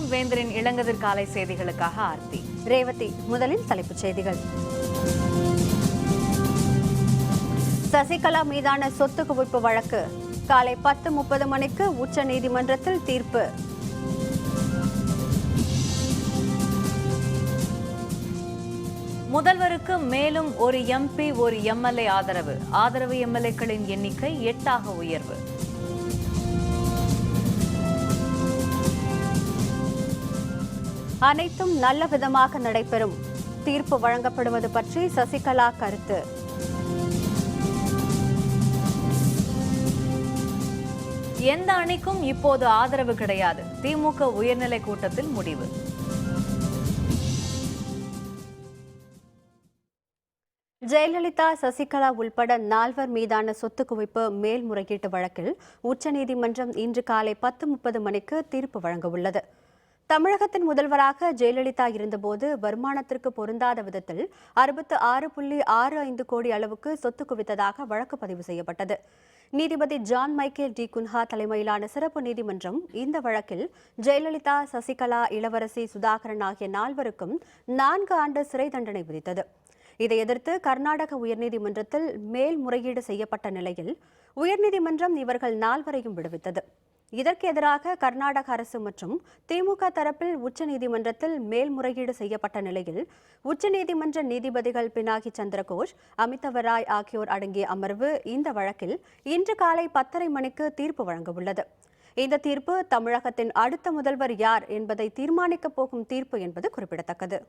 வணக்கம். வேந்தரின் இளங்கதிர் காலை செய்திகளுக்காக ஆர்த்தி. ரேவதி. முதலில் தலைப்புச் செய்திகள். சசிகலா மீதான சொத்து குவிப்பு வழக்கு காலை 10:30 மணிக்கு உச்சநீதிமன்றத்தில் தீர்ப்பு. முதல்வருக்கு மேலும் ஒரு எம்பி ஒரு எம்எல்ஏ ஆதரவு எம்எல்ஏக்களின் எண்ணிக்கை 8ஆக உயர்வு. அனைத்தும் நல்ல விதமாக நடைபெறும். தீர்ப்பு வழங்கப்படுவது பற்றி சசிகலா கருத்து. எந்த அணிக்கும் இப்போது ஆதரவு கிடையாது. திமுக உயர்நிலை கூட்டத்தில் முடிவு. ஜெயலலிதா, சசிகலா உள்பட 4 மீதான சொத்து குவிப்பு மேல்முறையீட்டு வழக்கில் உச்சநீதிமன்றம் இன்று காலை 10:30 மணிக்கு தீர்ப்பு வழங்க உள்ளது. தமிழகத்தின் முதல்வராக ஜெயலலிதா இருந்தபோது வருமானத்திற்கு பொருந்தாத விதத்தில் 66.65 கோடி அளவுக்கு சொத்து குவித்ததாக வழக்கு பதிவு செய்யப்பட்டது. நீதிபதி ஜான் மைக்கேல் டி குன்ஹா தலைமையிலான சிறப்பு நீதிமன்றம் இந்த வழக்கில் ஜெயலலிதா, சசிகலா, இளவரசி சுதாகரன் ஆகிய 4 4 ஆண்டு சிறை தண்டனை விதித்தது. இதை எதிர்த்து கர்நாடக உயர்நீதிமன்றத்தில் மேல்முறையீடு செய்யப்பட்ட நிலையில் உயர்நீதிமன்றம் இவர்கள் 4 விடுவித்தது. இதற்கு எதிராக கர்நாடக அரசு மற்றும் திமுக தரப்பில் உச்சநீதிமன்றத்தில் மேல்முறையீடு செய்யப்பட்ட நிலையில் உச்சநீதிமன்ற நீதிபதிகள் பினாகி சந்திரகோஷ், அமிதவ ராய் ஆகியோர் அடங்கிய அமர்வு இந்த வழக்கில் இன்று காலை 10:30 மணிக்கு தீர்ப்பு வழங்க உள்ளது. இந்த தீர்ப்பு தமிழகத்தின் அடுத்த முதல்வர் யார் என்பதை தீர்மானிக்கப் போகும் தீர்ப்பு என்பது குறிப்பிடத்தக்கது.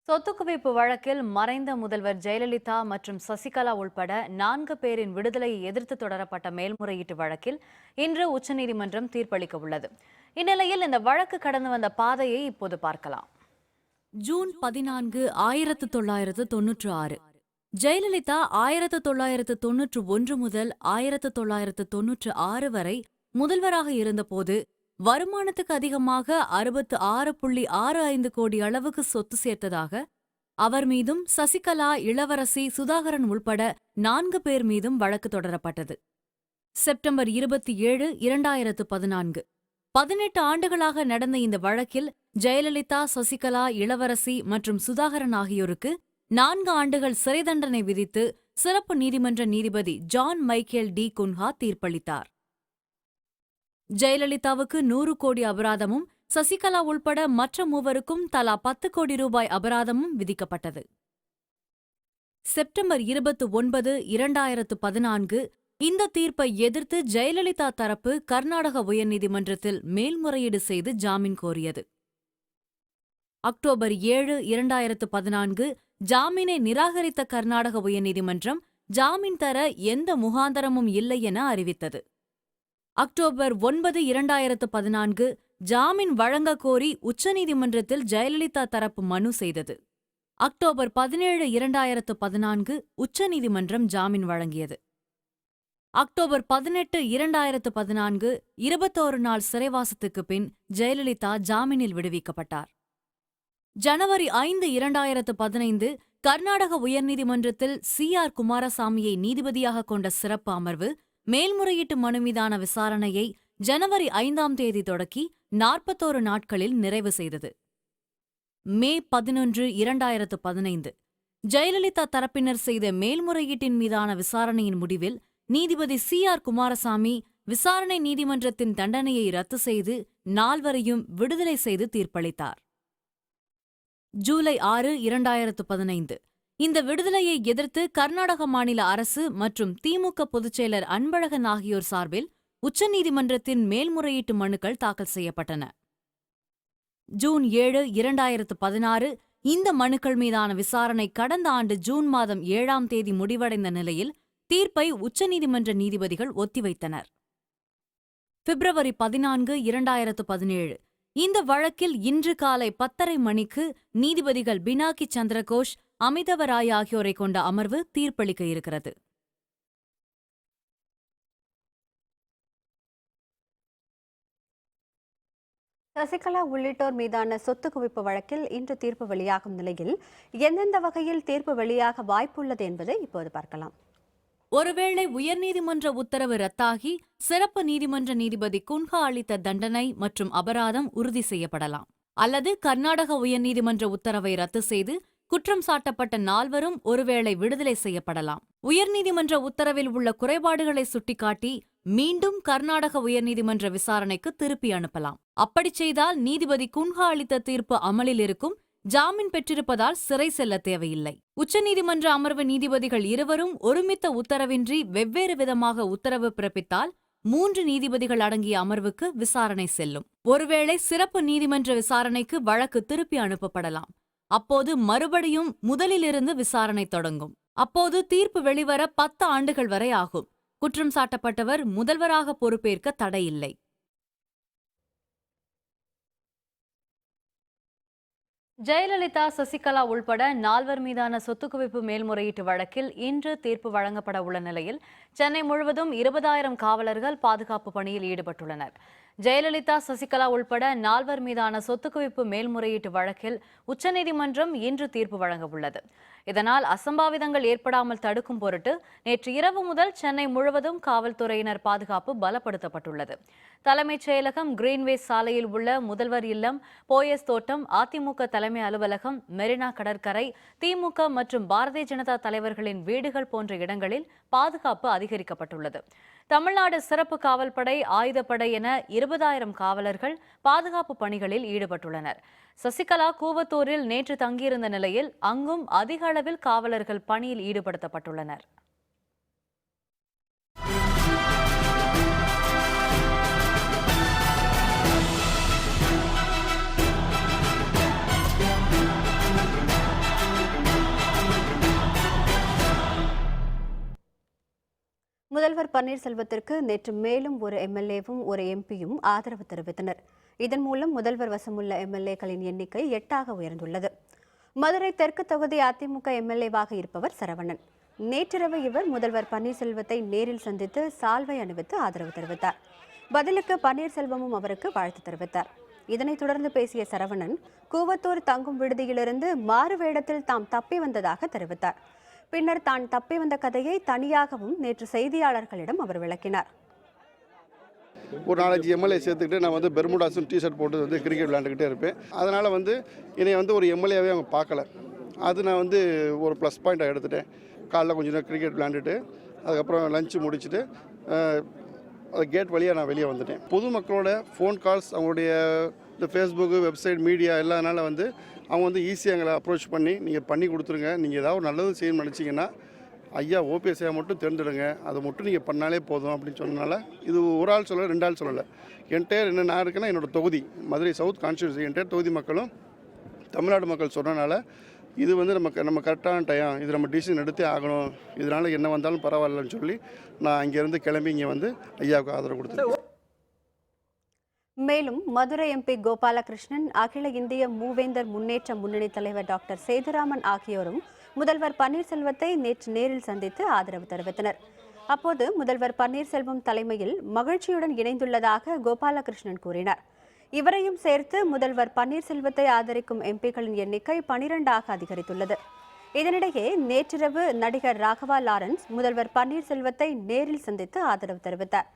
சொத்து குவிப்பு வழக்கில் மறைந்த முதல்வர் ஜெயலலிதா மற்றும் சசிகலா உள்பட 4 பேரின் விடுதலையை எதிர்த்து தொடரப்பட்ட மேல்முறையீட்டு வழக்கில் இன்று உச்சநீதிமன்றம் தீர்ப்பளிக்க உள்ளது. இந்நிலையில் இந்த வழக்கு கடந்து வந்த பாதையை இப்போது பார்க்கலாம். ஜூன் 14, 1996. ஜெயலலிதா 1991 முதல் 1996 வரை முதல்வராக இருந்தபோது வருமானத்துக்கு அதிகமாக 66.65 கோடி அளவுக்கு சொத்து சேர்த்ததாக அவர் மீதும் சசிகலா, இளவரசி சுதாகரன் உள்பட 4 பேர் மீதும் வழக்கு தொடரப்பட்டது. செப்டம்பர் 27, 2014. 18 ஆண்டுகளாக நடந்த இந்த வழக்கில் ஜெயலலிதா, சசிகலா, இளவரசி மற்றும் சுதாகரன் ஆகியோருக்கு 4 ஆண்டுகள் சிறை தண்டனை விதித்து சிறப்பு நீதிமன்ற நீதிபதி ஜான் மைக்கேல் டி குன்ஹா தீர்ப்பளித்தார். ஜெயலலிதாவுக்கு 100 கோடி அபராதமும் சசிகலா உள்பட மற்ற மூவருக்கும் தலா 10 கோடி ரூபாய் அபராதமும் விதிக்கப்பட்டது. செப்டம்பர் 29, 2014 இந்த தீர்ப்பை எதிர்த்து ஜெயலலிதா தரப்பு கர்நாடக உயர்நீதிமன்றத்தில் மேல்முறையீடு செய்து ஜாமீன் கோரியது. அக்டோபர் 7, 2014 ஜாமீனை நிராகரித்த கர்நாடக உயர்நீதிமன்றம் ஜாமீன் தர எந்த முகாந்தரமும் இல்லை என அறிவித்தது. அக்டோபர் 9, 2014 ஜாமீன் வழங்க கோரி உச்சநீதிமன்றத்தில் ஜெயலலிதா தரப்பு மனு செய்தது. அக்டோபர் 17, 2014 உச்சநீதிமன்றம் ஜாமீன் வழங்கியது. அக்டோபர் 18, 2014 21 நாள் சிறைவாசத்துக்கு பின் ஜெயலலிதா ஜாமீனில் விடுவிக்கப்பட்டார். ஜனவரி 5, 2015 கர்நாடக உயர்நீதிமன்றத்தில் CR குமாரசாமியை நீதிபதியாக கொண்ட சிறப்பு அமர்வு மேல்முறையீட்டு மனு மீதான விசாரணையை ஜனவரி 5ஆம் தேதி தொடக்கி 41 நாட்களில் நிறைவு செய்தது. மே 11, 2015 ஜெயலலிதா தரப்பினர் செய்த மேல்முறையீட்டின் மீதான விசாரணையின் முடிவில் நீதிபதி CR குமாரசாமி விசாரணை நீதிமன்றத்தின் தண்டனையை ரத்து செய்து 4 விடுதலை செய்து தீர்ப்பளித்தார். ஜூலை 6, 2015 இந்த விடுதலையை எதிர்த்து கர்நாடக மாநில அரசு மற்றும் திமுக பொதுச்செயலர் அன்பழகன் ஆகியோர் சார்பில் உச்சநீதிமன்றத்தின் மேல்முறையீட்டு மனுக்கள் தாக்கல் செய்யப்பட்டன. ஜூன் 7, 2016 இந்த மனுக்கள் மீதான விசாரணை கடந்த ஆண்டு ஜூன் மாதம் 7ஆம் தேதி முடிவடைந்த நிலையில் தீர்ப்பை உச்சநீதிமன்ற நீதிபதிகள் ஒத்திவைத்தனர். பிப்ரவரி 14, 2017 இந்த வழக்கில் இன்று காலை 10:30 மணிக்கு நீதிபதிகள் பினாகி சந்திரகோஷ், அமிதவ ராய் ஆகியோரை கொண்ட அமர்வு தீர்ப்பளிக்க இருக்கிறது. சசிகலா உள்ளிட்டோர் மீதான சொத்து குவிப்பு வழக்கில் இன்று தீர்ப்பு வெளியாகும் நிலையில் எந்தெந்த வகையில் தீர்ப்பு வெளியாக வாய்ப்புள்ளது என்பதை இப்போது பார்க்கலாம். ஒருவேளை உயர்நீதிமன்ற உத்தரவு ரத்தாகி சிறப்பு நீதிமன்ற நீதிபதி குன்ஹா அளித்த தண்டனை மற்றும் அபராதம் உறுதி செய்யப்படலாம். அல்லது கர்நாடக உயர்நீதிமன்ற உத்தரவை ரத்து செய்து குற்றம் சாட்டப்பட்ட நால்வரும் ஒருவேளை விடுதலை செய்யப்படலாம். உயர்நீதிமன்ற உத்தரவில் உள்ள குறைபாடுகளை சுட்டிக்காட்டி மீண்டும் கர்நாடக உயர்நீதிமன்ற விசாரணைக்கு திருப்பி அனுப்பலாம். அப்படிச் செய்தால் நீதிபதி குன்ஹா அளித்த தீர்ப்பு அமலில் இருக்கும், ஜாமீன் பெற்றிருப்பதால் சிறை செல்ல தேவையில்லை. உச்சநீதிமன்ற அமர்வு நீதிபதிகள் இருவரும் ஒருமித்த உத்தரவின்றி வெவ்வேறு விதமாக உத்தரவு பிறப்பித்தால் 3 நீதிபதிகள் அடங்கிய அமர்வுக்கு விசாரணை செல்லும். ஒருவேளை சிறப்பு நீதிமன்ற விசாரணைக்கு வழக்கு திருப்பி அனுப்பப்படலாம். அப்போது மறுபடியும் முதலிலிருந்து விசாரணை தொடங்கும். அப்போது தீர்ப்பு வெளிவர 10 ஆண்டுகள் வரை ஆகும். குற்றம் சாட்டப்பட்டவர் முதல்வராக பொறுப்பேற்க தடையில்லை. ஜெயலலிதா, சசிகலா உள்பட 4 மீதான சொத்து குவிப்பு மேல்முறையீட்டு வழக்கில் இன்று தீர்ப்பு வழங்கப்பட உள்ள நிலையில் சென்னை முழுவதும் 20,000 காவலர்கள் பாதுகாப்பு பணியில் ஈடுபட்டுள்ளனர். ஜெயலலிதா, சசிகலா உள்பட 4 மீதான சொத்து குவிப்பு மேல்முறையீட்டு வழக்கில் உச்சநீதிமன்றம் இன்று தீர்ப்பு வழங்க உள்ளது. இதனால் அசம்பாவிதங்கள் ஏற்படாமல் தடுக்கும் பொருட்டு நேற்று இரவு முதல் சென்னை முழுவதும் காவல்துறையினர் பாதுகாப்பு பலப்படுத்தப்பட்டுள்ளது. தலைமைச் செயலகம், கிரீன்வே சாலையில் உள்ள முதல்வர் இல்லம், போயஸ் தோட்டம், அதிமுக தலைமை அலுவலகம், மெரினா கடற்கரை, திமுக மற்றும் பாரதிய ஜனதா தலைவர்களின் வீடுகள் போன்ற இடங்களில் பாதுகாப்பு அதிகரிக்கப்பட்டுள்ளது. தமிழ்நாடு சிறப்பு காவல்படை, ஆயுதப்படை என 20,000 காவலர்கள் பாதுகாப்பு பணிகளில் ஈடுபட்டுள்ளனர். சசிகலா கூவத்தூரில் நேற்று தங்கியிருந்த நிலையில் அங்கும் அதிக அளவில் காவலர்கள் பணியில் ஈடுபடுத்தப்பட்டுள்ளனர். முதல்வர் பன்னீர்செல்வத்திற்கு நேற்று மேலும் ஒரு எம்எல்ஏவும் ஒரு எம்பியும் ஆதரவு தெரிவித்தனர். இதன் மூலம் முதல்வர் வசமுள்ள எம்எல்ஏக்களின் எண்ணிக்கை 8ஆக உயர்ந்துள்ளது. மதுரை தெற்கு தொகுதி அதிமுக எம்எல்ஏவாக இருப்பவர் சரவணன். நேற்றிரவு இவர் முதல்வர் பன்னீர்செல்வத்தை நேரில் சந்தித்து சால்வை அணிவித்து ஆதரவு தெரிவித்தார். பதிலுக்கு பன்னீர்செல்வமும் அவருக்கு வாழ்த்து தெரிவித்தார். இதனைத் தொடர்ந்து பேசிய சரவணன், கூவத்தூர் தங்கும் விடுதியிலிருந்து மாறு வேடத்தில் தாம் தப்பி வந்ததாக தெரிவித்தார். பின்னர் தான் தப்பி வந்த கதையை தனியாகவும் நேற்று செய்தியாளர்களிடம் அவர் விளக்கினார். ஒரு 4-5 எம்எல்ஏ சேர்த்துக்கிட்டு நான் பெர்முடாஸும் டிஷர்ட் போட்டு கிரிக்கெட் விளையாண்டுக்கிட்டே இருப்பேன். அதனால் என்னை ஒரு எம்எல்ஏவே அவங்க பார்க்கல. அது நான் ஒரு ப்ளஸ் பாயிண்ட்டாக எடுத்துட்டேன். காலைல கொஞ்சம் நேரம் கிரிக்கெட் விளையாண்டுட்டு அதுக்கப்புறம் லஞ்சு முடிச்சுட்டு அது கேட் வழியாக நான் வெளியே வந்துட்டேன். பொதுமக்களோட ஃபோன் கால்ஸ், அவங்களுடைய இந்த ஃபேஸ்புக்கு, வெப்சைட், மீடியா எல்லாதனால அவங்க ஈஸியாக எங்களை அப்ரோச் பண்ணி நீங்கள் பண்ணி கொடுத்துருங்க, நீங்கள் ஏதாவது ஒரு நல்லது செய்யணும்னு நினச்சிங்கன்னா ஐயா ஓபிஎஸ் ஐயா மட்டும் தேர்ந்தெடுங்க, அதை மட்டும் நீங்கள் பண்ணாலே போதும் அப்படின்னு சொன்னனால, இது ஒரு ஆள் சொல்லலை, 2 ஆள் சொல்லலை, என்டையர் என்ன நான் இருக்கேன்னா என்னோடய தொகுதி மதுரை சவுத் கான்ஸ்டியூன்சி என்டையர் தொகுதி மக்களும் தமிழ்நாடு மக்கள் சொன்னனால இது நம்ம கரெக்டான டைம், இது நம்ம டிசிஷன் எடுத்தே ஆகணும், இதனால் என்ன வந்தாலும் பரவாயில்லன்னு சொல்லி நான் அங்கேருந்து கிளம்பி இங்கே ஐயாவுக்கு ஆதரவு கொடுத்தேன். மேலும் மதுரை எம்பி கோபாலகிருஷ்ணன், அகில இந்திய மூவேந்தர் முன்னேற்ற முன்னணி தலைவர் டாக்டர் சேதுராமன் ஆகியோரும் முதல்வர் பன்னீர்செல்வத்தை நேற்று நேரில் சந்தித்து ஆதரவு தெரிவித்தனர். அப்போது முதல்வர் பன்னீர்செல்வம் தலைமையில் மகிழ்ச்சியுடன் இணைந்துள்ளதாக கோபாலகிருஷ்ணன் கூறினார். இவரையும் சேர்த்து முதல்வர் பன்னீர்செல்வத்தை ஆதரிக்கும் எம்பிக்களின் எண்ணிக்கை 12ஆக அதிகரித்துள்ளது. இதனிடையே நேற்றிரவு நடிகர் ராகவா லாரன்ஸ் முதல்வர் பன்னீர்செல்வத்தை நேரில் சந்தித்து ஆதரவு தெரிவித்தார்.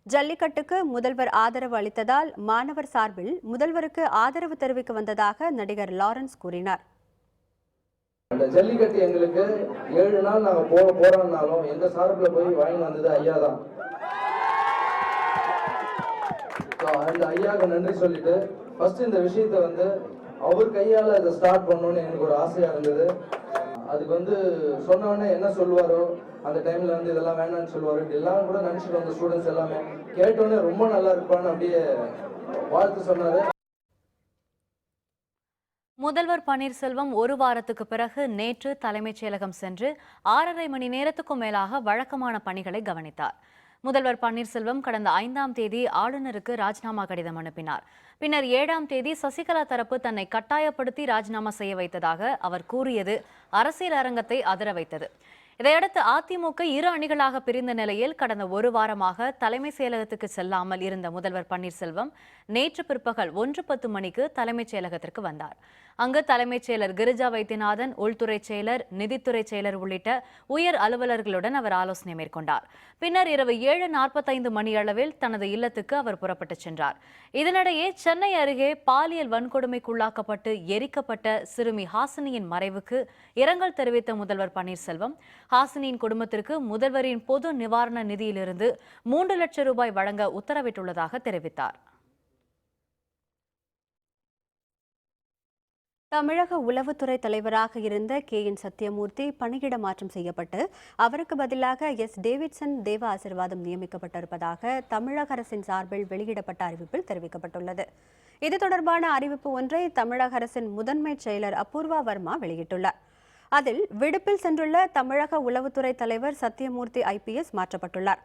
ஜல்லிக்கட்டுக்கு முதல்வர் ஆதரவு அளித்ததால் மாணவர் சார்பில் முதல்வருக்கு ஆதரவு தெரிவிக்க வந்ததாக நடிகர் லாரன்ஸ் கூறினார். அந்த ஜல்லிக்கட்டு எங்களுக்கு 7 நாள் நாங்க போறோம்னாலும் எங்க சார்பில் போய் வாங்கி வந்தது ஐயா தான். அந்த ஐயாவுக்கு நன்றி சொல்லிட்டு ஃபர்ஸ்ட் இந்த விஷயத்தை அவர் கையால அதை ஸ்டார்ட் பண்ணணும்னு எனக்கு ஒரு ஆசையா இருந்தது. அதுக்கு சொன்ன உடனே என்ன சொல்லுவாரோ அந்த டைம்ல இதெல்லாம் வேணாம்னு சொல்லுவாரு. எல்லாம் கூட நினைச்சிட்டு வந்த ஸ்டூடெண்ட்ஸ் எல்லாமே கேட்டோன்னே ரொம்ப நல்லா இருப்பான்னு அப்படியே வாழ்த்து சொன்னாரு. முதல்வர் பன்னீர்செல்வம் ஒரு வாரத்துக்கு பிறகு நேற்று தலைமைச் செயலகம் சென்று 6.5 மணி நேரத்துக்கும் மேலாக வழக்கமான பணிகளை கவனித்தார். முதல்வர் பன்னீர்செல்வம் கடந்த 5ஆம் தேதி ஆளுநருக்கு ராஜினாமா கடிதம் அனுப்பினார். பின்னர் 7ஆம் தேதி சசிகலா தரப்பு தன்னை கட்டாயப்படுத்தி ராஜினாமா செய்ய வைத்ததாக அவர் கூறியது அரசியல் அரங்கத்தை அதிர வைத்தது. இதையடுத்து அதிமுக இரு அணிகளாக பிரிந்த நிலையில் கடந்த ஒரு வாரமாக தலைமை செயலகத்துக்கு செல்லாமல் இருந்த முதல்வர் பன்னீர்செல்வம் நேற்று பிற்பகல் 1:10 மணிக்கு தலைமைச் செயலகத்திற்கு வந்தார். அங்கு தலைமைச் செயலர் கிரிஜா வைத்தியநாதன், உள்துறை செயலர், நிதித்துறை செயலர் உள்ளிட்ட உயர் அலுவலர்களுடன் அவர் ஆலோசனை மேற்கொண்டார். பின்னர் இரவு 7:45 மணியளவில் தனது இல்லத்துக்கு அவர் புறப்பட்டுச் சென்றார். இதனிடையே சென்னை அருகே பாலியல் வன்கொடுமைக்குள்ளாக்கப்பட்டு எரிக்கப்பட்ட சிறுமி ஹாசினியின் மறைவுக்கு இரங்கல் தெரிவித்த முதல்வர் பன்னீர்செல்வம், ஹாசினியின் குடும்பத்திற்கு முதல்வரின் பொது நிவாரண நிதியிலிருந்து 3 லட்சம் ரூபாய் வழங்க உத்தரவிட்டுள்ளதாக தெரிவித்தார். தமிழக உளவுத்துறை தலைவராக இருந்த KN சத்யமூர்த்தி பணியிட மாற்றம் செய்யப்பட்டு அவருக்கு பதிலாக டேவிட்சன் தேவ ஆசீர்வாதம் நியமிக்கப்பட்டிருப்பதாக தமிழக அரசின் சார்பில் வெளியிடப்பட்ட அறிவிப்பில் தெரிவிக்கப்பட்டுள்ளது. இது தொடர்பான அறிவிப்பு ஒன்றை தமிழக அரசின் முதன்மை செயலர் அபூர்வா வர்மா வெளியிட்டுள்ளார். அதில் விடுப்பில் சென்றுள்ள தமிழக உளவுத்துறை தலைவர் சத்யமூர்த்தி IPS மாற்றப்பட்டுள்ளார்.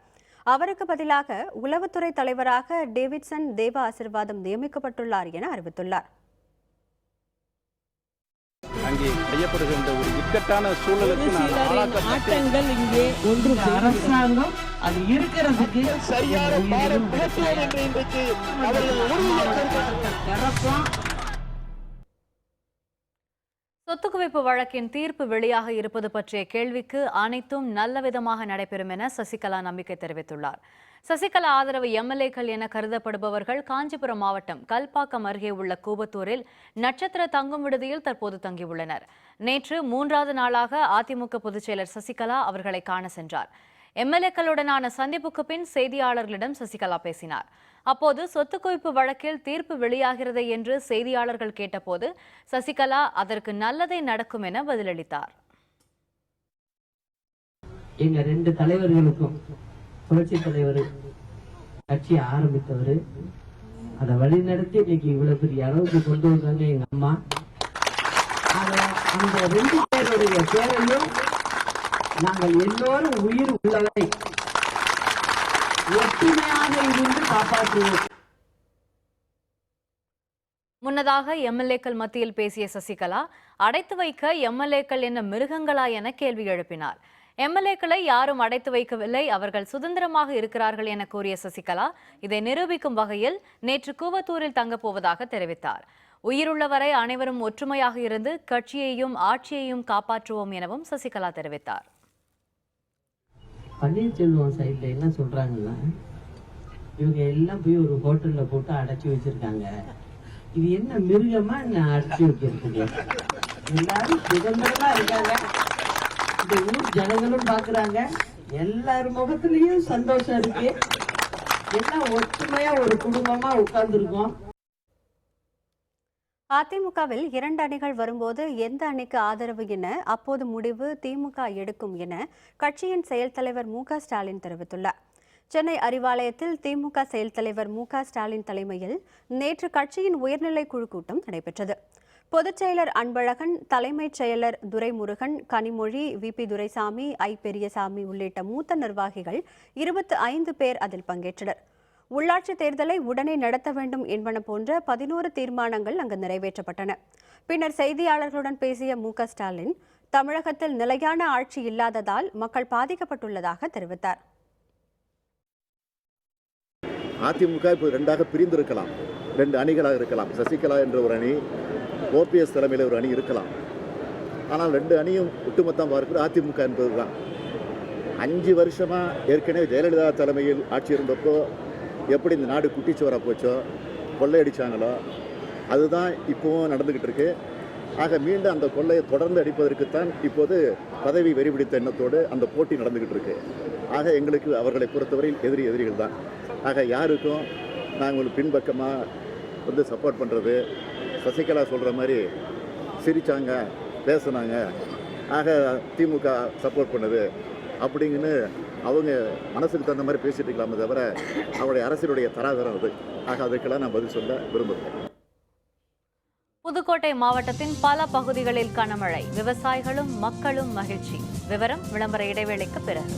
அவருக்கு பதிலாக உளவுத்துறை தலைவராக டேவிட்சன் தேவ ஆசீர்வாதம் நியமிக்கப்பட்டுள்ளார் என அறிவித்துள்ளார். அங்கே செய்யப்படுகின்ற ஒரு இக்கட்டான சூழலுக்கு ஆட்டங்கள் இங்கே ஒன்று அரசாங்கம் அது இருக்கிறதுக்கு சொத்து குவிப்பு வழக்கின் தீர்ப்பு வெளியாக இருப்பது பற்றிய கேள்விக்கு அனைத்தும் நல்லவிதமாக நடைபெறும் என சசிகலா நம்பிக்கை தெரிவித்துள்ளார். சசிகலா ஆதரவு MLAக்கள் என கருதப்படுபவர்கள் காஞ்சிபுரம் மாவட்டம் கல்பாக்கம் அருகே உள்ள கூபத்தூரில் நட்சத்திர தங்கும் விடுதியில் தற்போது தங்கியுள்ளனர். நேற்று 3வது நாளாக அதிமுக பொதுச்செயலர் சசிகலா அவர்களை காண சென்றார். MLAக்களுடனான சந்திப்புக்கு பின் செய்தியாளர்களிடம் சசிகலா பேசினார். அப்போது சொத்து குவிப்பு வழக்கில் தீர்ப்பு வெளியாகிறது என்று செய்தியாளர்கள் கேட்டபோது சசிகலா அதற்கு நல்லதே நடக்கும் என பதிலளித்தார். எங்க 2 தலைவர்களுக்கும் புரட்சி தலைவர் கட்சி ஆரம்பித்தவர், அதை வழிநடத்தி இன்னைக்கு இவ்வளவு பெரிய அளவுக்கு கொண்டு வந்தாங்க எங்க அம்மா. அந்த 2 பேருடைய பேரையும் நாங்கள் எல்லோரும் உயிர் உள்ளவரை ஒற்றுமையாக இருந்து காப்பாற்றுவோம். முன்னதாக MLAக்கள் மத்தியில் பேசிய சசிகலா அடைத்து வைக்க MLAக்கள் என்ன மிருகங்களா என கேள்வி எழுப்பினார். MLAக்களை யாரும் அடைத்து வைக்கவில்லை, அவர்கள் சுதந்திரமாக இருக்கிறார்கள் என கூறிய சசிகலா இதை நிரூபிக்கும் வகையில் நேற்று கூவத்தூரில் தங்கப்போவதாக தெரிவித்தார். உயிருள்ளவரை அனைவரும் ஒற்றுமையாக இருந்து கட்சியையும் ஆட்சியையும் காப்பாற்றுவோம் எனவும் சசிகலா தெரிவித்தார். பன்னீர்செல்வம் சைட்ல என்ன சொல்றாங்கன்னா, இவங்க எல்லாம் போய் ஒரு ஹோட்டல்ல போட்டு அடைச்சி வச்சிருக்காங்க, இது என்ன மிருகமா என்ன அடைச்சி வைக்கிறது, எல்லாரும் சுதந்திரமா இருக்காங்க, இந்த ஊர் ஜனங்களும் பாக்குறாங்க, எல்லாரும் முகத்திலையும் சந்தோஷம் இருக்கு, எல்லாம் ஒற்றுமையா ஒரு குடும்பமா உட்கார்ந்துருக்கோம். அதிமுகவில் 2 அணிகள் வரும்போது எந்த அணிக்கு ஆதரவு என அப்போது முடிவு திமுக எடுக்கும் என கட்சியின் செயல் தலைவர் மு.க. ஸ்டாலின் தெரிவித்துள்ளார். சென்னை அறிவாலயத்தில் திமுக செயல் தலைவர் மு.க. ஸ்டாலின் தலைமையில் நேற்று கட்சியின் உயர்நிலை குழு கூட்டம் நடைபெற்றது. பொதுச் செயலர் அன்பழகன், தலைமைச் செயலர் துரைமுருகன், கனிமொழி, VP துரைசாமி, பெரியசாமி உள்ளிட்ட மூத்த நிர்வாகிகள் 25 பேர் அதில் பங்கேற்றனர். உள்ளாட்சி தேர்தலை உடனே நடத்த வேண்டும் என்பன போன்ற 11 தீர்மானங்கள் அங்கு நிறைவேற்றப்பட்டன. பின்னர் செய்தியாளர்களுடன் பேசிய மு.க. ஸ்டாலின் தமிழகத்தில் நிலையான ஆட்சி இல்லாததால் மக்கள் பாதிக்கப்பட்டுள்ளதாக தெரிவித்தார். அதிமுக இப்போ 2ஆக பிரிந்திருக்கலாம், 2 அணிகளாக இருக்கலாம். சசிகலா என்ற ஒரு அணி, OPS தலைமையில் ஒரு அணி இருக்கலாம். ஆனால் 2 அணியும் ஒட்டுமொத்தம் பார்க்கிறது அதிமுக என்பது தான். 5 வருஷமாக ஏற்கனவே ஜெயலலிதா தலைமையில் ஆட்சி இருந்தப்போ எப்படி இந்த நாடு குட்டிச்சுவரா போச்சோ, கொள்ளையடிச்சாங்களோ, அதுதான் இப்போவும் நடந்துக்கிட்டு இருக்கு. ஆக மீண்டும் அந்த கொள்ளையை தொடர்ந்து அடிப்பதற்குத்தான் இப்போது பதவி வெறிபிடித்த எண்ணத்தோடு அந்த போட்டி நடந்துக்கிட்டு இருக்கு. ஆக எங்களுக்கு அவர்களை பொறுத்தவரையில் எதிரிகள் தான். ஆக யாருக்கும் நாங்கள் பின்பக்கமாக சப்போர்ட் பண்ணுறது, சசிகலா சொல்கிற மாதிரி சிரித்தாங்க, பேசுனாங்க, ஆக திமுக சப்போர்ட் பண்ணுது அப்படிங்கன்னு அவங்க மனசுக்கு தகுந்த மாதிரி பேசிட்டு இருக்கலாமே தவிர அவருடைய அரசியலுடைய தராதரம் அது. ஆக அதற்கெல்லாம் நான் பதில் சொல்ல விரும்புகிறேன். புதுக்கோட்டை மாவட்டத்தின் பல பகுதிகளில் கனமழை, விவசாயிகளும் மக்களும் மகிழ்ச்சி. விவரம் விளம்பர இடைவேளைக்கு பிறகு.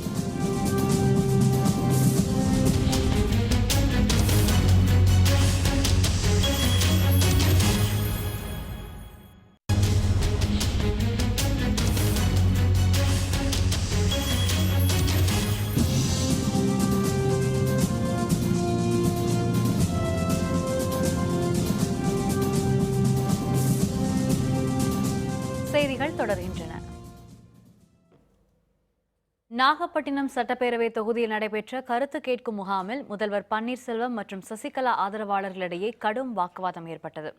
செய்திகள் தொடர்கின்றன. நாகப்பட்டினம் சட்டப்பேரவை தொகுதியில் நடைபெற்ற கருத்து கேட்கும் முகாமில் முதல்வர் பன்னீர்செல்வம் மற்றும் சசிகலா ஆதரவாளர்களிடையே கடும் வாக்குவாதம் ஏற்பட்டது.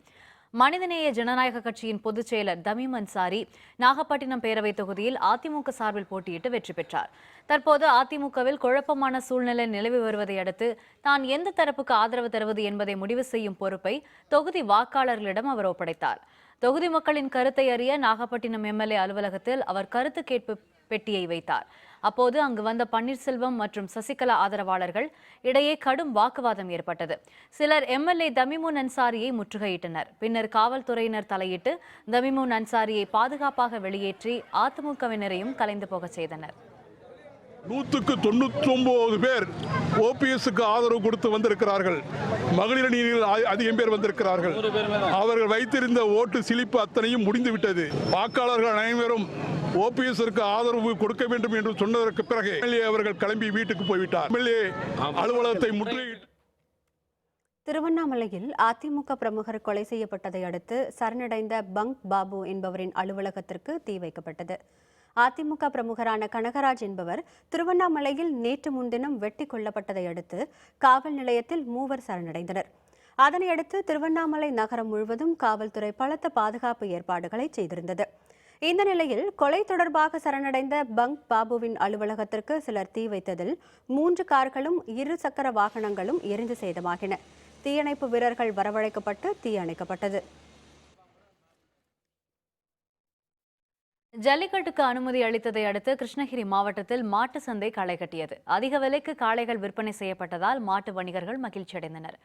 மனிதநேய ஜனநாயக கட்சியின் பொதுச் செயலர் தமீம் அன்சாரி நாகப்பட்டினம் பேரவை தொகுதியில் அதிமுக சார்பில் போட்டியிட்டு வெற்றி பெற்றார். தற்போது அதிமுகவில் குழப்பமான சூழ்நிலை நிலவி வருவதை அடுத்து தான் எந்த தரப்புக்கு ஆதரவு தருவது என்பதை முடிவு செய்யும் பொறுப்பை தொகுதி வாக்காளர்களிடம் அவர் ஒப்படைத்தார். தொகுதி மக்களின் கருத்தை அறிய நாகப்பட்டினம் எம்எல்ஏ அலுவலகத்தில் அவர் கருத்து கேட்பு பெட்டியை வைத்தார். அப்போது அங்கு வந்த பன்னீர்செல்வம் மற்றும் சசிகலா ஆதரவாளர்கள் இடையே கடும் வாக்குவாதம் ஏற்பட்டது. சிலர் எம்எல்ஏ தமீமுன் அன்சாரியை முற்றுகையிட்டனர். பின்னர் காவல்துறையினர் தலையிட்டு தமீமுன் அன்சாரியை பாதுகாப்பாக வெளியேற்றி அதிமுகவினரையும் கலைந்து போகச் செய்தனர். 199 பேர் ஓபிஎஸ்க்கு ஆதரவு கொடுத்து வந்திருக்கிறார்கள். மகளிர் அணியில் அதிகம் பேர் வந்திருக்கிறார்கள். அவர்கள் வைத்திருந்த ஓட்டு சிலிப்பு அத்தனையும் முடிந்துவிட்டது. வாக்காளர்கள் அனைவரும் ஓபிஎஸ்க்கு ஆதரவு கொடுக்க வேண்டும் என்று சொன்னதற்கு பிறகு எம்எல்ஏ அவர்கள் கிளம்பி வீட்டுக்கு போய்விட்டார். எம்எல்ஏ அலுவலகத்தை முற்றுகையிட்டு. திருவண்ணாமலையில் அதிமுக பிரமுகர் கொலை செய்யப்பட்டதை அடுத்து சரணடைந்த பங்க் பாபு என்பவரின் அலுவலகத்திற்கு தீ வைக்கப்பட்டது. அதிமுக பிரமுகரான கனகராஜ் என்பவர் திருவண்ணாமலையில் நேற்று முன்தினம் வெட்டி கொல்லப்பட்டதை அடுத்து காவல் நிலையத்தில் 3 சரணடைந்தனர். அதனையடுத்து திருவண்ணாமலை நகரம் முழுவதும் காவல்துறை பலத்த பாதுகாப்பு ஏற்பாடுகளை செய்திருந்தது. இந்த நிலையில் கொலை தொடர்பாக சரணடைந்த பங்க் பாபுவின் அலுவலகத்திற்கு சிலர் தீ வைத்ததில் 3 கார்களும் 2 சக்கர வாகனங்களும் எரிந்து சேதமாகின. தீயணைப்பு வீரர்கள் வரவழைக்கப்பட்டு தீ அணைக்கப்பட்டது. ஜல்லிக்கட்டுக்கு அனுமதி அளித்ததை அடுத்து கிருஷ்ணகிரி மாவட்டத்தில் மாட்டு சந்தை களை கட்டியது. அதிக விலைக்கு காளைகள் விற்பனை செய்யப்பட்டதால் மாட்டு வணிகர்கள் மகிழ்ச்சியடைந்தனர்.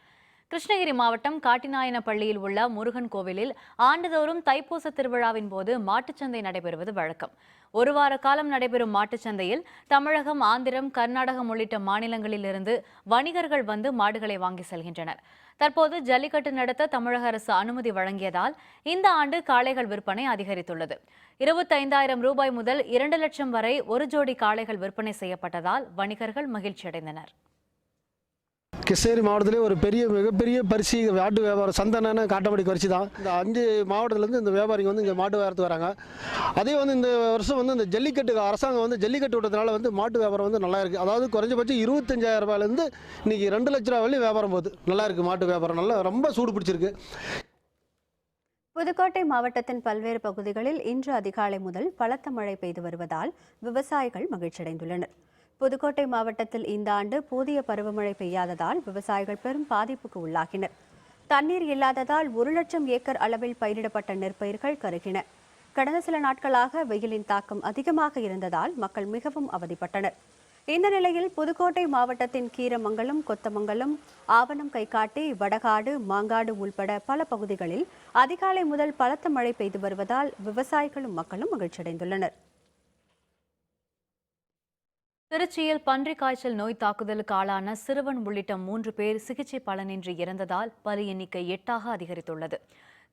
கிருஷ்ணகிரி மாவட்டம் காட்டிநாயனப்பள்ளியில் உள்ள முருகன் கோவிலில் ஆண்டுதோறும் தைப்பூச திருவிழாவின் போது மாட்டுச்சந்தை நடைபெறுவது வழக்கம். 1 வார காலம் நடைபெறும் மாட்டுச்சந்தையில் தமிழகம், ஆந்திரம், கர்நாடகம் உள்ளிட்ட மாநிலங்களிலிருந்து வணிகர்கள் வந்து மாடுகளை வாங்கி செல்கின்றனர். தற்போது ஜல்லிக்கட்டு நடத்த தமிழக அரசு அனுமதி வழங்கியதால் இந்த ஆண்டு காளைகள் விற்பனை அதிகரித்துள்ளது. 25,000 ரூபாய் முதல் 2 லட்சம் வரை ஒரு ஜோடி காளைகள் விற்பனை செய்யப்பட்டதால் வணிகர்கள் மகிழ்ச்சியடைந்தனர். கிருஷ்ணகிரி மாவட்டத்திலே ஒரு மிகப்பெரிய பரிசு மாட்டு வியாபாரம் சந்தன காட்டப்படி பரிசு தான். இந்த 5 மாவட்டத்திலேருந்து இந்த வியாபாரிங்க வந்து இங்கே மாட்டு வியாபாரத்துக்கு வராங்க. அதே வந்து இந்த வருஷம் வந்து இந்த ஜல்லிக்கட்டுக்கு அரசாங்கம் வந்து ஜல்லிக்கட்டு விட்டதுனால வந்து மாட்டு வியாபாரம் வந்து நல்லா இருக்குது. அதாவது குறைஞ்சபட்சம் 25,000 ரூபாயிலேருந்து இன்னைக்கு 2 லட்ச ரூபா வரையும் வியாபாரம் போகுது. நல்லா இருக்குது மாட்டு வியாபாரம், நல்லா ரொம்ப சூடு பிடிச்சிருக்கு. புதுக்கோட்டை மாவட்டத்தின் பல்வேறு பகுதிகளில் இன்று அதிகாலை முதல் பலத்த மழை பெய்து வருவதால் விவசாயிகள் மகிழ்ச்சியடைந்துள்ளனர். புதுக்கோட்டை மாவட்டத்தில் இந்த ஆண்டு போதிய பருவமழை பெய்யாததால் விவசாயிகள் பெரும் பாதிப்புக்கு உள்ளாகினர். தண்ணீர் இல்லாததால் 1 லட்சம் ஏக்கர் அளவில் பயிரிடப்பட்ட நெற்பயிர்கள் கருகின. கடந்த சில நாட்களாக வெயிலின் தாக்கம் அதிகமாக இருந்ததால் மக்கள் மிகவும் அவதிப்பட்டனர். இந்த நிலையில் புதுக்கோட்டை மாவட்டத்தின் கீரமங்கலம், கொத்தமங்கலம், ஆவணம், கைகாட்டி, வடகாடு, மாங்காடு உள்பட பல பகுதிகளில் அதிகாலை முதல் பலத்த மழை பெய்து வருவதால் விவசாயிகளும் மக்களும் மகிழ்ச்சியடைந்துள்ளனர். திருச்சியில் பன்றிக் காய்ச்சல் நோய் தாக்குதலுக்கு ஆளான சிறுவன் உள்ளிட்ட 3 பேர் சிகிச்சை பலனின்றி இறந்ததால் பலி எண்ணிக்கை 8ஆக அதிகரித்துள்ளது.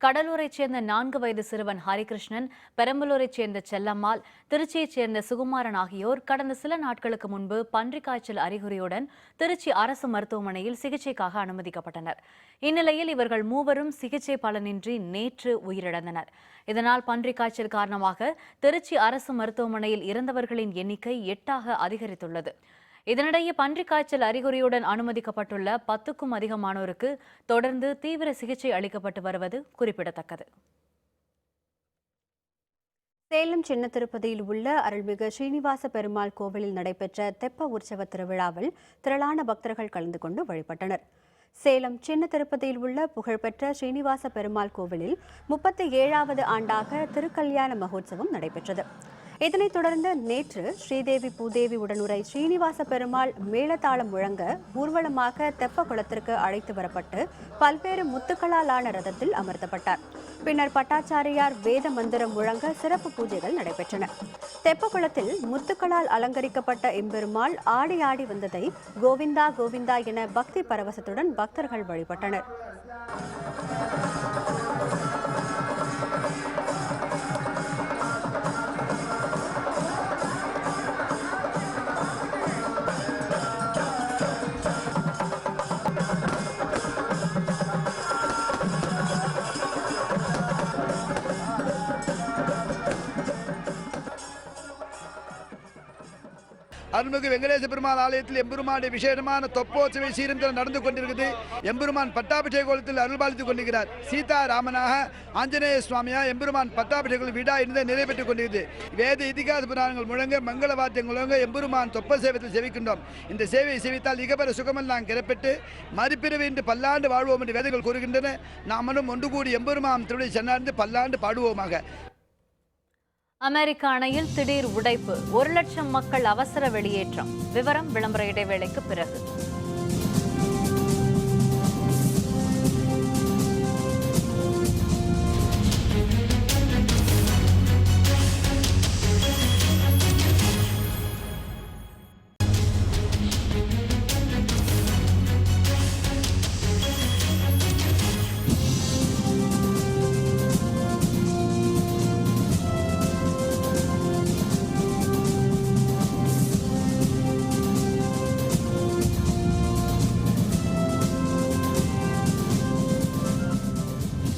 கடலூரைச் சேர்ந்த 4 வயது சிறுவன் ஹரிகிருஷ்ணன், பெரம்பலூரைச் சேர்ந்த செல்லம்மாள், திருச்சியைச் சேர்ந்த சுகுமாரன் ஆகியோர் கடந்த சில நாட்களுக்கு முன்பு பன்றிக் காய்ச்சல் அறிகுறியுடன் திருச்சி அரசு மருத்துவமனையில் சிகிச்சைக்காக அனுமதிக்கப்பட்டனர். இந்நிலையில் இவர்கள் 3வரும் சிகிச்சை பலனின்றி நேற்று உயிரிழந்தனர். இதனால் பன்றிக் காய்ச்சல் காரணமாக திருச்சி அரசு மருத்துவமனையில் இறந்தவர்களின் எண்ணிக்கை 8ஆக அதிகரித்துள்ளது. இதனிடையே பன்றிக் காய்ச்சல் அறிகுறியுடன் அனுமதிக்கப்பட்டுள்ள 10க்கும் அதிகமானோருக்கு தொடர்ந்து தீவிர சிகிச்சை அளிக்கப்பட்டு வருவது குறிப்பிடத்தக்கது. சேலம் சின்ன திருப்பதியில் உள்ள அருள்மிகு ஸ்ரீனிவாச பெருமாள் கோவிலில் நடைபெற்ற தெப்ப உற்சவ திருவிழாவில் திரளான பக்தர்கள் கலந்து கொண்டு வழிபட்டனர். சேலம் சின்ன திருப்பதியில் உள்ள புகழ்பெற்ற ஸ்ரீனிவாச பெருமாள் கோவிலில் 37வது ஆண்டாக திருக்கல்யாண மகோத்சவம் நடைபெற்றது. இதனைத் தொடர்ந்து நேற்று ஸ்ரீதேவி பூதேவி உடனுரை ஸ்ரீனிவாச பெருமாள் மேளதாளம் முழங்க ஊர்வலமாக தெப்ப குளத்திற்கு அழைத்து வரப்பட்டு பல்வேறு முத்துக்களால் ஆன ரதத்தில் அமர்த்தப்பட்டார். பின்னர் பட்டாச்சாரியார் வேத மந்திரம் முழங்க சிறப்பு பூஜைகள் நடைபெற்றன. தெப்ப குளத்தில் முத்துக்களால் அலங்கரிக்கப்பட்ட எம்பெருமாள் ஆடி ஆடி வந்ததை கோவிந்தா கோவிந்தா என பக்தி பரவசத்துடன் பக்தர்கள் வழிபட்டனர். அருள்மிகு வெங்கடேச பெருமாள் ஆலயத்தில் எம்பெருமானுடைய விசேஷமான தொப்போற்சவை சீரந்தம் நடந்து கொண்டிருக்கிறது. எம்பெருமான் பட்டாபிஷேக கோலத்தில் அருள்பாலித்துக் கொண்டிருக்கிறார். சீதா ராமனாக ஆஞ்சநேய சுவாமியா எம்பெருமான் பட்டாபிஷேக விழா இருந்து நிறைவேற்றிக் கொண்டிருக்கிறது. வேத இதிகாச புராணங்கள் முழங்க மங்கள வாத்தியங்கள் முழங்க எம்பெருமான் தொப்ப சேவத்தில் செவிக்கின்றோம். இந்த சேவையை செவித்தால் இகபர சுகமெல்லாம் கிடப்பெற்று மறுபிறவி என்று பல்லாண்டு வாழ்வோம் என்று வேதங்கள் கூறுகின்றன. நாமளும் ஒன்று கூடி எம்பெருமான் திருவிழை சென்னார்ந்து பல்லாண்டு பாடுவோமாக. அமெரிக்க அணையில் திடீர் உடைப்பு, 1,00,000 மக்கள் அவசர வெளியேற்றம். விவரம் விளம்பர இடைவேளைக்கு பிறகு.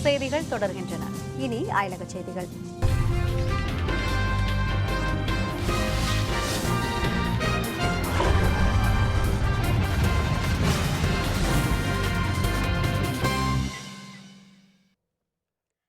செய்திகள் தொடர்கின்றன. இனி அயலக செய்திகள்.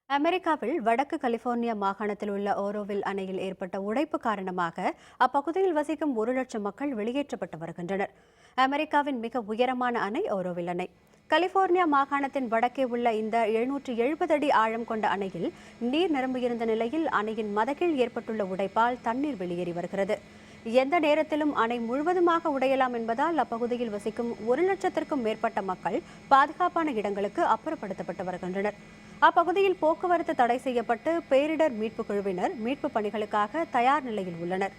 அமெரிக்காவில் வடக்கு கலிபோர்னியா மாகாணத்தில் உள்ள ஓரோவில் அணையில் ஏற்பட்ட உடைப்பு காரணமாக அப்பகுதியில் வசிக்கும் 1,00,000 மக்கள் வெளியேற்றப்பட்டு வருகின்றனர். அமெரிக்காவின் மிக உயரமான அணை ஓரோவில் அணை. கலிபோர்னியா மாகாணத்தின் வடக்கே உள்ள இந்த 770 அடி ஆழம் கொண்ட அணையில் நீர் நிரம்பியிருந்த நிலையில் அணையின் மதகில் ஏற்பட்டுள்ள உடைப்பால் தண்ணீர் வெளியேறி வருகிறது. எந்த நேரத்திலும் அணை முழுவதுமாக உடையலாம் என்பதால் அப்பகுதியில் வசிக்கும் 1,00,000க்கும் மேற்பட்ட மக்கள் பாதுகாப்பான இடங்களுக்கு அப்புறப்படுத்தப்பட்டு வருகின்றனர். அப்பகுதியில் போக்குவரத்து தடை செய்யப்பட்டு பேரிடர் மீட்பு குழுவினர் மீட்பு பணிகளுக்காக தயார் நிலையில் உள்ளனர்.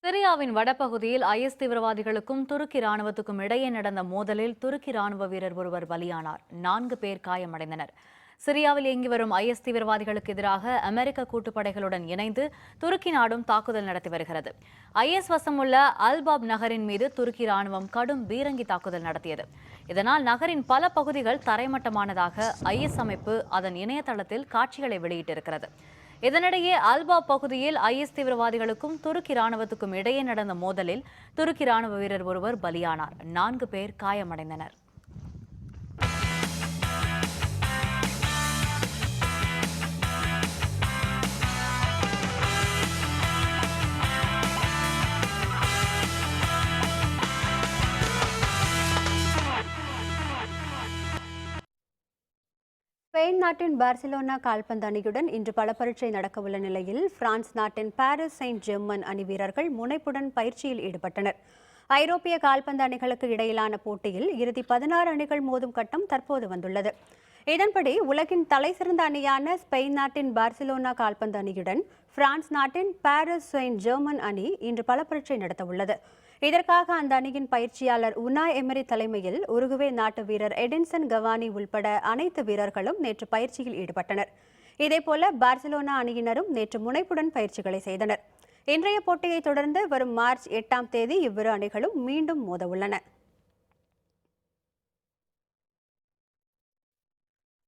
சிரியாவின் வடபகுதியில் IS தீவிரவாதிகளுக்கும் துருக்கி ராணுவத்துக்கும் இடையே நடந்த மோதலில் துருக்கி ராணுவ வீரர் ஒருவர் பலியானார். 4 பேர் காயமடைந்தனர். சிரியாவில் இயங்கி வரும் IS தீவிரவாதிகளுக்கு எதிராக அமெரிக்க கூட்டுப்படைகளுடன் இணைந்து துருக்கி நாடும் தாக்குதல் நடத்தி வருகிறது. IS வசமுள்ள அல்பாப் நகரின் மீது துருக்கி ராணுவம் கடும் பீரங்கி தாக்குதல் நடத்தியது. இதனால் நகரின் பல பகுதிகள் தரைமட்டமானதாக IS அமைப்பு அதன் இணையதளத்தில் காட்சிகளை வெளியிட்டிருக்கிறது. இதனிடையே அல்பாப் பகுதியில் IS தீவிரவாதிகளுக்கும் துருக்கி ராணுவத்துக்கும் இடையே நடந்த மோதலில் துருக்கி ராணுவ வீரர் ஒருவர் பலியானார். 4 பேர் காயமடைந்தனர். ஸ்பெயின் நாட்டின் பார்சிலோனா கால்பந்து அணியுடன் இன்று பல பரீட்சை நடக்கவுள்ள நிலையில் பிரான்ஸ் நாட்டின் பாரிஸ் செயின்ட் ஜெர்மன் அணி வீரர்கள் முனைப்புடன் பயிற்சியில் ஈடுபட்டனர். ஐரோப்பிய கால்பந்து அணிகளுக்கு இடையிலான போட்டியில் இறுதி 16 அணிகள் மோதும் கட்டம் தற்போது வந்துள்ளது. இதன்படி உலகின் தலைசிறந்த அணியான ஸ்பெயின் நாட்டின் பார்சிலோனா கால்பந்து அணியுடன் பிரான்ஸ் நாட்டின் பாரிஸ் செயின்ட் ஜெர்மன் அணி இன்று பல பரீட்சை நடத்தவுள்ளது. இதற்காக அந்த அணியின் பயிற்சியாளர் உனாய் எமரி தலைமையில் உருகுவே நாட்டு வீரர் எடின்சன் கவானி உள்பட அனைத்து வீரர்களும் நேற்று பயிற்சியில் ஈடுபட்டனர். இதேபோல பார்சிலோனா அணியினரும் நேற்று முனைப்புடன் பயிற்சிகளை செய்தனர். இன்றைய போட்டியை தொடர்ந்து வரும் மார்ச் 8ஆம் தேதி இவ்விரு அணிகளும் மீண்டும் மோதவுள்ளன.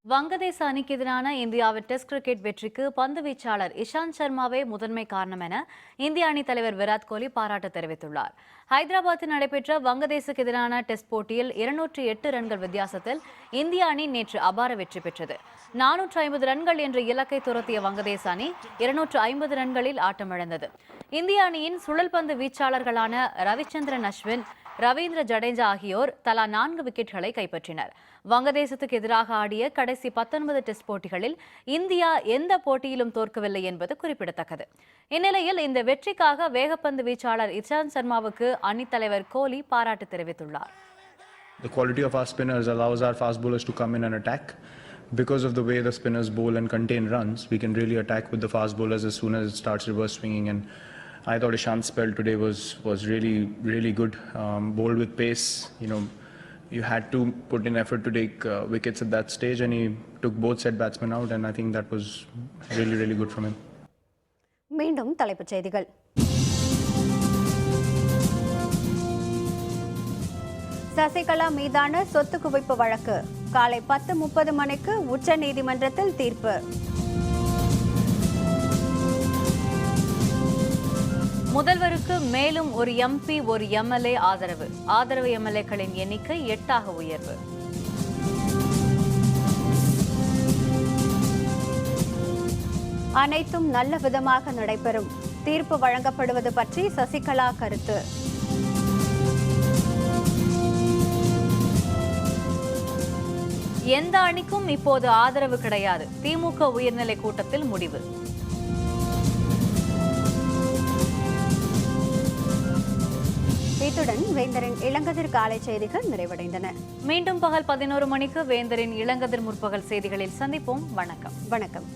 வங்கதேச அணிக்கு எதிரான இந்தியாவின் டெஸ்ட் கிரிக்கெட் வெற்றிக்கு பந்து வீச்சாளர் இஷாந்த் சர்மாவே முதன்மை காரணம் என இந்திய அணி தலைவர் விராட் கோலி பாராட்டு தெரிவித்துள்ளார். ஹைதராபாத்தில் நடைபெற்ற வங்கதேசுக்கு எதிரான டெஸ்ட் போட்டியில் 208 ரன்கள் வித்தியாசத்தில் இந்திய அணி நேற்று அபார வெற்றி பெற்றது. 450 ரன்கள் என்ற இலக்கை துரத்திய வங்கதேச அணி 250 ரன்களில் ஆட்டமிழந்தது. இந்திய அணியின் சுழல் பந்து வீச்சாளர்களான ரவிச்சந்திரன் அஸ்வின், ரவீந்திர ஜடேஜா ஆகியோர் தலா 4 விக்கெட்டுகளை கைப்பற்றினர். வங்கதேசத்துக்கு எதிராக ஆடிய கடைசி 19 டெஸ்ட் போட்டிகளில் இந்தியா எந்த போட்டியிலும் தோற்கவில்லை என்பது குறிப்பிடத்தக்கது. இந்நிலையில் இந்த வெற்றிக்காக வேகப்பந்து வீச்சாளர் இஷாந்த் சர்மாவுக்கு அணித் தலைவர் கோலி பாராட்டு தெரிவித்துள்ளார். The quality of our spinners allows our fast bowlers to come in and attack. Because of the way the spinners bowl and contain runs, we can really attack with the fast bowlers as soon as it starts reverse swinging. And I thought Ishant's spell today was really good. Bowled with pace, you had to put in effort to take wickets at that stage, and he took both set batsmen out, and I think that was really, really good from him. மீண்டும் தலைப்புச் செய்திகள். சசிகலா மீதான சொத்து குவிப்பு வழக்கு காலை 10:30 மணிக்கு உச்சநீதிமன்றத்தில் தீர்ப்பு. முதல்வருக்கு மேலும் ஒரு எம்பி ஒரு எம்எல்ஏ ஆதரவு எம்எல்ஏக்களின் எண்ணிக்கை 8ஆக உயர்வு. அனைத்தும் நல்ல விதமாக நடைபெறும், தீர்ப்பு வழங்கப்படுவது பற்றி சசிகலா கருத்து. எந்த அணிக்கும் இப்போது ஆதரவு கிடையாது, திமுக உயர்நிலை கூட்டத்தில் முடிவு. இத்துடன் வேந்தரின் இளங்கதிர் காலை செய்திகள் நிறைவடைந்தன. மீண்டும் பகல் 11 மணிக்கு வேந்தரின் இளங்கதிர் முற்பகல் செய்திகளில் சந்திப்போம். வணக்கம்.